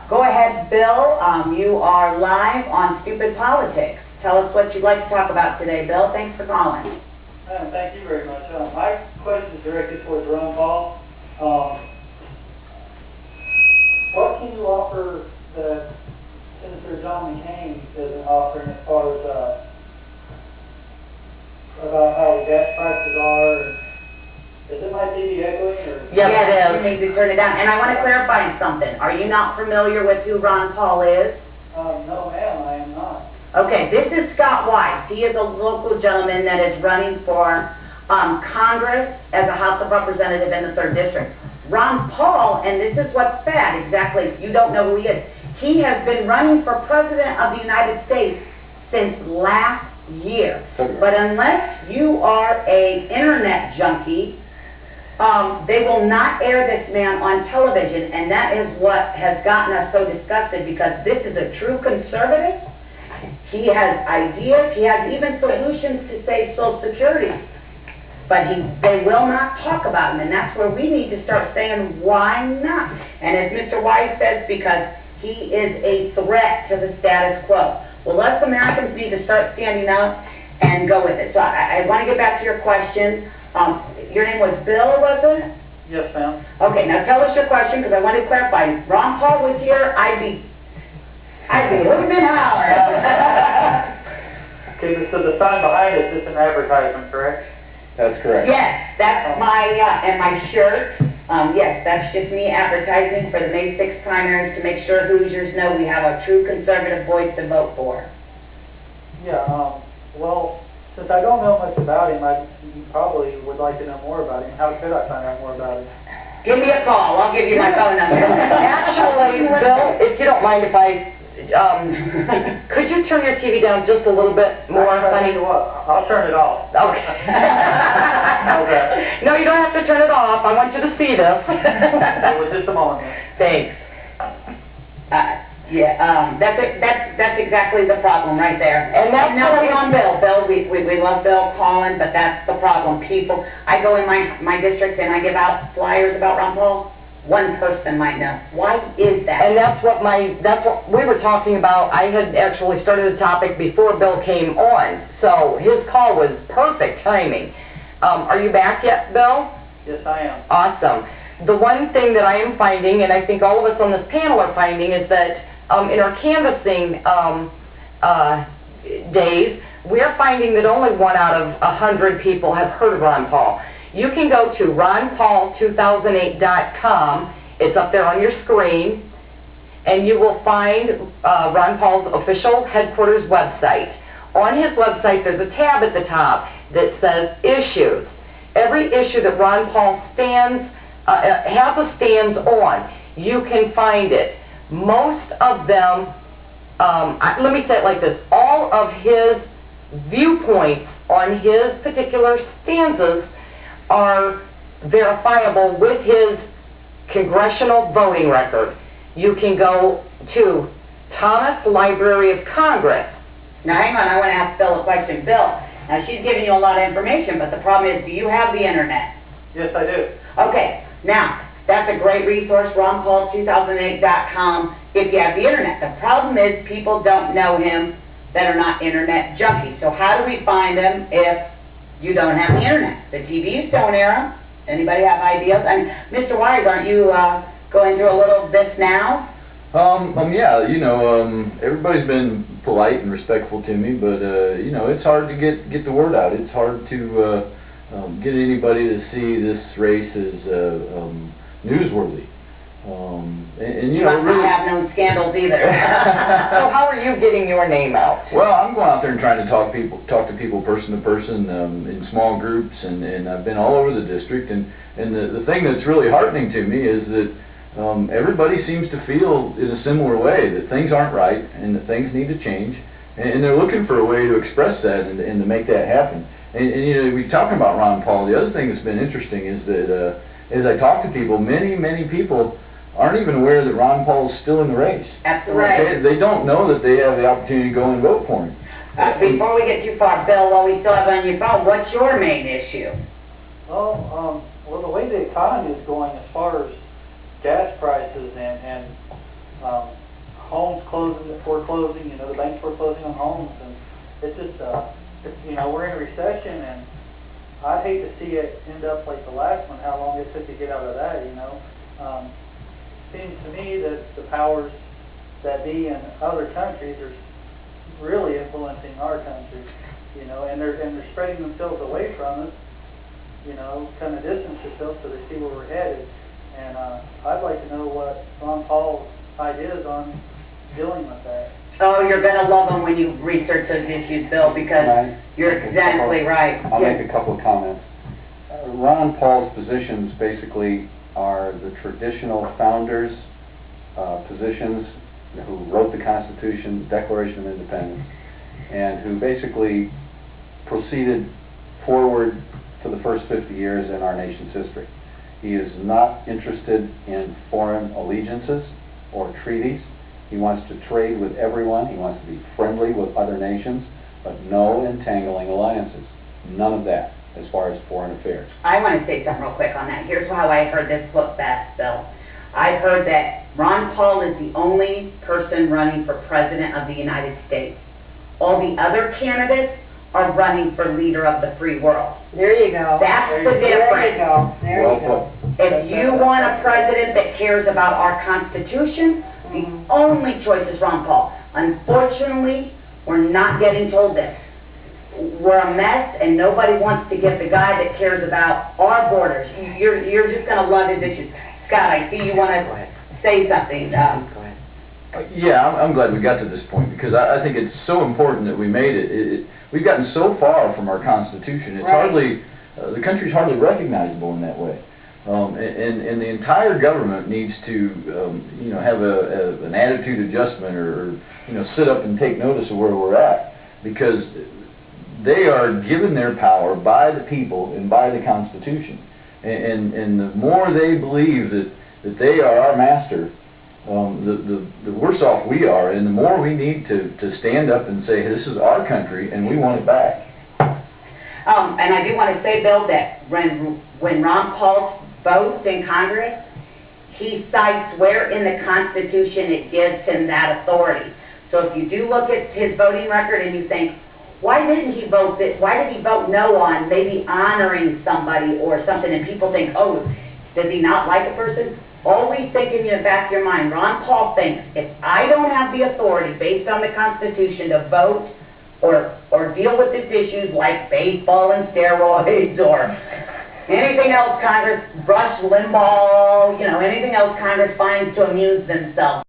Go ahead, Bill. You are live on Stupid Politics. Tell us what you'd like to talk about today, Bill. Thanks for calling. Thank you very much. My question is directed towards Ron Paul. What can you offer that Senator John McCain isn't offering as far as about how the gas prices are? Is it my TV echoing? Or? Yes, it is. You need to turn it down. And I want to clarify something. Are you not familiar with who Ron Paul is? No, ma'am, I am not. Okay, this is Scott Weiss. He is a local gentleman that is running for Congress as a House of Representative in the 3rd District. Ron Paul, and this is what's sad, exactly, if you don't know who he is, he has been running for President of the United States since last year. But unless you are a internet junkie, they will not air this man on television, and that is what has gotten us so disgusted, because this is a true conservative. He has ideas, he has even solutions to save Social Security, but they will not talk about him, and that's where we need to start saying, why not? And as Mr. White says, because he is a threat to the status quo. Well, us Americans need to start standing up and go with it. So I want to get back to your question. Your name was Bill, was it? Yes, ma'am. Okay, now tell us your question, because I want to clarify. If Ron Paul was here, I'd be hooting and hollering. Okay, so the sign behind it is just an advertisement, correct? That's correct. Yes, that's and my shirt. Yes, that's just me advertising for the May 6th primaries to make sure Hoosiers know we have a true conservative voice to vote for. Yeah, well, since I don't know much about him, you probably would like to know more about him. How could I find out more about him? Give me a call. I'll give you my phone number. Actually, Bill, if you don't mind if I, could you turn your TV down just a little bit more, honey? I'll turn it off. Okay. Okay. No, you don't have to turn it off. I want you to see this. Well, just a moment. Thanks. That's exactly the problem right there. And that's nothing on Bill. Bill, we love Bill calling, but that's the problem. People, I go in my district and I give out flyers about Ron Paul. One person might know. Why is that? And that's what we were talking about. I had actually started the topic before Bill came on, so his call was perfect timing. Are you back yet, Bill? Yes, I am. Awesome. The one thing that I am finding, and I think all of us on this panel are finding, is that in our canvassing days, we're finding that only 1 out of 100 people have heard of Ron Paul. You can go to ronpaul2008.com. It's up there on your screen, and you will find Ron Paul's official headquarters website. On his website, there's a tab at the top that says Issues. Every issue that Ron Paul stands on, you can find it. Most of them, let me say it like this, all of his viewpoints on his particular stanzas are verifiable with his congressional voting record. You can go to Thomas Library of Congress. Now hang on, I want to ask Bill a question. Bill, now she's giving you a lot of information, but the problem is, do you have the internet? Yes, I do. Okay, now, that's a great resource, ronpaul2008.com, if you have the internet. The problem is people don't know him that are not internet junkies. So how do we find them if you don't have the internet? The TVs don't air them. Anybody have ideas? And Mr. Wise, aren't you going through a little of this now? Yeah, everybody's been polite and respectful to me, but it's hard to get the word out. It's hard to get anybody to see this race as newsworthy. You must not have no scandals either. So how are you getting your name out? Well, I'm going out there and trying to talk to people person to person in small groups, and I've been all over the district. And the thing that's really heartening to me is that everybody seems to feel in a similar way that things aren't right and that things need to change, and they're looking for a way to express that and to make that happen. And we're talking about Ron Paul. The other thing that's been interesting is that as I talk to people, many people aren't even aware that Ron Paul's still in the race. That's right. They don't know that they have the opportunity to go and vote for him. Before we get too far, Bill, while we still have on your phone, what's your main issue? Well, the way the economy is going as far as gas prices and foreclosing, you know, the banks foreclosing on homes, and it's just, you know, we're in a recession, and I'd hate to see it end up like the last one, how long it took to get out of that, you know. Seems to me that the powers that be in other countries are really influencing our country, you know, and they're spreading themselves away from us, you know, kind of distance themselves so they see where we're headed. And I'd like to know what Ron Paul's ideas on dealing with that. Oh, you're gonna love them when you research those issues, Bill, because you're exactly right. I'll make a couple of comments. Ron Paul's positions basically are the traditional founders' positions who wrote the Constitution, Declaration of Independence, and who basically proceeded forward for the first 50 years in our nation's history. He is not interested in foreign allegiances or treaties. He wants to trade with everyone. He wants to be friendly with other nations, but no entangling alliances. None of that as far as foreign affairs. I want to say something real quick on that. Here's how I heard this put best, Bill. I heard that Ron Paul is the only person running for President of the United States. All the other candidates are running for leader of the free world. There you go. That's the difference. There you go. There you go. If you want a president that cares about our Constitution, the only choice is Ron Paul. Unfortunately, we're not getting told this. We're a mess, and nobody wants to get the guy that cares about our borders. You're just going to love his issues. Scott, I see you want to say something. Go ahead. Yeah, I'm glad we got to this point, because I think it's so important that we made it. We've gotten so far from our Constitution, it's hardly, the country's hardly recognizable in that way. And the entire government needs to, you know, have an attitude adjustment, or, you know, sit up and take notice of where we're at, because they are given their power by the people and by the Constitution. And the more they believe that they are our master, the worse off we are, and the more we need to stand up and say, hey, this is our country and we want it back. And I do want to say, Bill, that when Ron Paul votes in Congress, he cites where in the Constitution it gives him that authority. So if you do look at his voting record and you think, why didn't he vote this? Why did he vote no on maybe honoring somebody or something? And people think, oh, does he not like a person? Always think in the back of your mind, Ron Paul thinks, if I don't have the authority based on the Constitution to vote or deal with these issues like baseball and steroids or anything else Congress, Rush Limbaugh, you know, anything else Congress finds to amuse themselves.